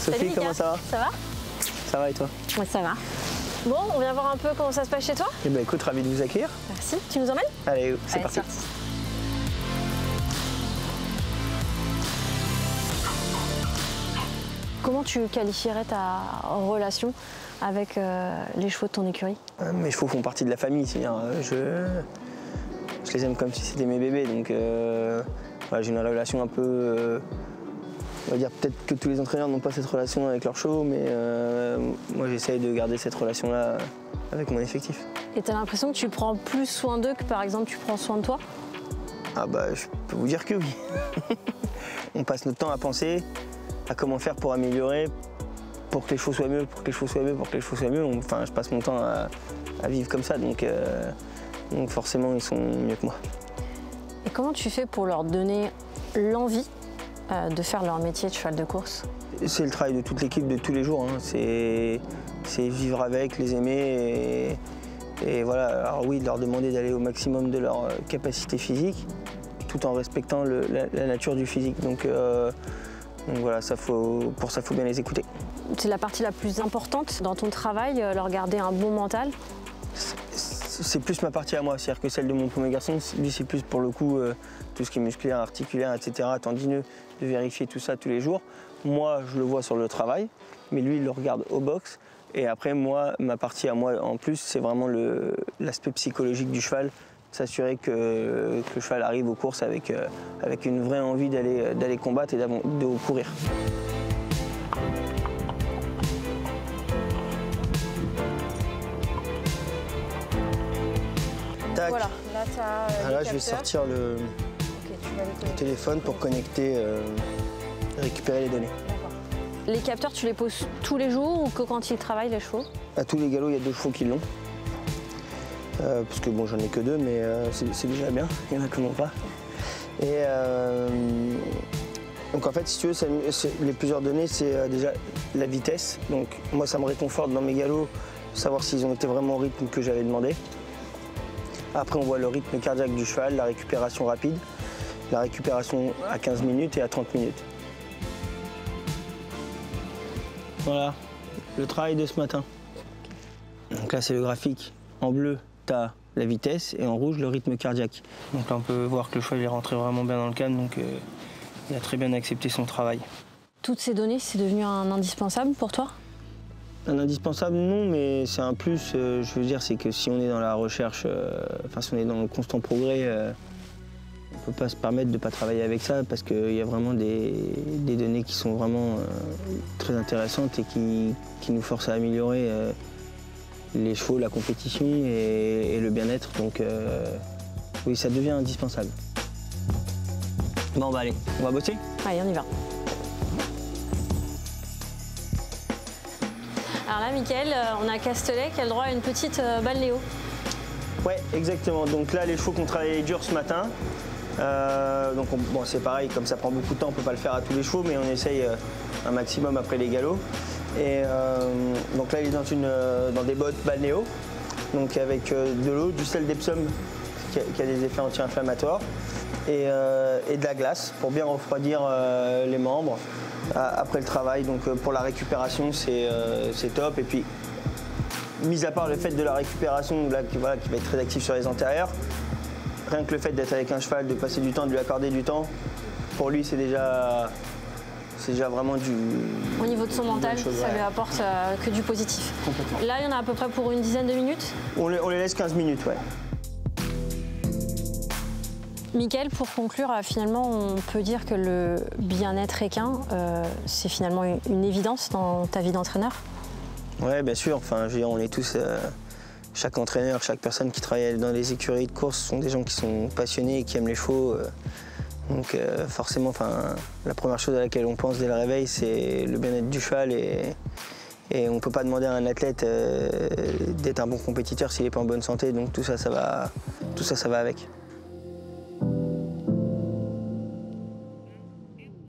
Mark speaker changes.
Speaker 1: Sophie, comment ça va?
Speaker 2: Ça va?
Speaker 1: Ça va et toi?
Speaker 2: Ouais, ça va. Bon, on vient voir un peu comment ça se passe chez toi?
Speaker 1: Eh ben écoute, ravi de vous accueillir.
Speaker 2: Merci. Tu nous emmènes?
Speaker 1: Allez, c'est parti.
Speaker 2: Comment tu qualifierais ta relation avec les chevaux de ton écurie?
Speaker 1: Mes chevaux font partie de la famille, c'est-à-dire je les aime comme si c'était mes bébés, donc voilà, j'ai une relation un peu, on va dire peut-être que tous les entraîneurs n'ont pas cette relation avec leurs chevaux, mais moi j'essaye de garder cette relation-là avec mon effectif.
Speaker 2: Et tu as l'impression que tu prends plus soin d'eux que par exemple tu prends soin de toi?
Speaker 1: Ah bah je peux vous dire que oui. On passe notre temps à penser à comment faire pour améliorer, pour que les chevaux soient mieux, pour que les chevaux soient mieux, pour que les chevaux soient mieux. Enfin, je passe mon temps à vivre comme ça, donc forcément ils sont mieux que moi.
Speaker 2: Et comment tu fais pour leur donner l'envie de faire leur métier de cheval de course?
Speaker 1: C'est le travail de toute l'équipe de tous les jours, hein. C'est vivre avec, les aimer et voilà. Alors oui, de leur demander d'aller au maximum de leur capacité physique, tout en respectant la nature du physique. Donc voilà, pour ça, il faut bien les écouter.
Speaker 2: C'est la partie la plus importante dans ton travail, leur garder un bon mental?
Speaker 1: C'est plus ma partie à moi, c'est-à-dire que celle de mon premier garçon, lui c'est plus pour le coup tout ce qui est musculaire, articulaire, etc., tendineux, de vérifier tout ça tous les jours. Moi, je le vois sur le travail, mais lui, il le regarde au box. Et après, moi, ma partie à moi en plus, c'est vraiment l'aspect psychologique du cheval, s'assurer que le cheval arrive aux courses avec une vraie envie d'aller combattre et de courir. Tac.
Speaker 2: Voilà, là tu as
Speaker 1: là, je vais sortir le téléphone pour connecter, récupérer les données.
Speaker 2: Les capteurs, tu les poses tous les jours ou que quand ils travaillent les chevaux?
Speaker 1: À tous les galops, il y a 2 chevaux qui l'ont. Parce que bon, j'en ai que 2, mais c'est déjà bien, il y en a qui n'en ont pas. Et donc en fait, si tu veux, les plusieurs données, c'est déjà la vitesse. Donc moi, ça me réconforte dans mes galops, savoir s'ils ont été vraiment au rythme que j'avais demandé. Après, on voit le rythme cardiaque du cheval, la récupération rapide, la récupération à 15 minutes et à 30 minutes. Voilà, le travail de ce matin. Donc là, c'est le graphique. En bleu, tu as la vitesse et en rouge, le rythme cardiaque. Donc là, on peut voir que le cheval est rentré vraiment bien dans le cadre, donc il a très bien accepté son travail.
Speaker 2: Toutes ces données, c'est devenu un indispensable pour toi?
Speaker 1: Un indispensable, non, mais c'est un plus. Je veux dire, c'est que si on est dans la recherche, si on est dans le constant progrès, on ne peut pas se permettre de ne pas travailler avec ça parce qu'il y a vraiment des données qui sont vraiment très intéressantes et qui nous forcent à améliorer les chevaux, la compétition et le bien-être. Donc oui, ça devient indispensable. Bon, bah allez, on va bosser?
Speaker 2: Allez, on y va. Alors là, Mickaël, on a Castellet qui a le droit à une petite balnéo.
Speaker 1: Ouais, exactement. Donc là, les chevaux qui ont travaillé dur ce matin. Donc bon, c'est pareil, comme ça prend beaucoup de temps, on ne peut pas le faire à tous les chevaux, mais on essaye un maximum après les galops. Et donc là, il est dans des bottes balnéo, donc avec de l'eau, du sel d'Epsom qui a des effets anti-inflammatoires, et de la glace pour bien refroidir les membres après le travail. Donc pour la récupération, c'est top. Et puis, mis à part le fait de la récupération là, qui va être très actif sur les antérieurs, rien que le fait d'être avec un cheval, de passer du temps, de lui accorder du temps, pour lui c'est déjà vraiment du...
Speaker 2: Au niveau de son mental, ça lui apporte que du positif.
Speaker 1: Complètement.
Speaker 2: Là, il y en a à peu près pour une dizaine de minutes?
Speaker 1: On les laisse 15 minutes, ouais.
Speaker 2: Mickaël, pour conclure, finalement, on peut dire que le bien-être équin, c'est finalement une évidence dans ta vie d'entraîneur? Ouais,
Speaker 1: bien sûr. Enfin, je veux dire, on est tous... chaque entraîneur, chaque personne qui travaille dans les écuries de course sont des gens qui sont passionnés et qui aiment les chevaux. Donc forcément, la première chose à laquelle on pense dès le réveil, c'est le bien-être du cheval. Et on ne peut pas demander à un athlète d'être un bon compétiteur s'il n'est pas en bonne santé. Donc tout ça, ça va avec.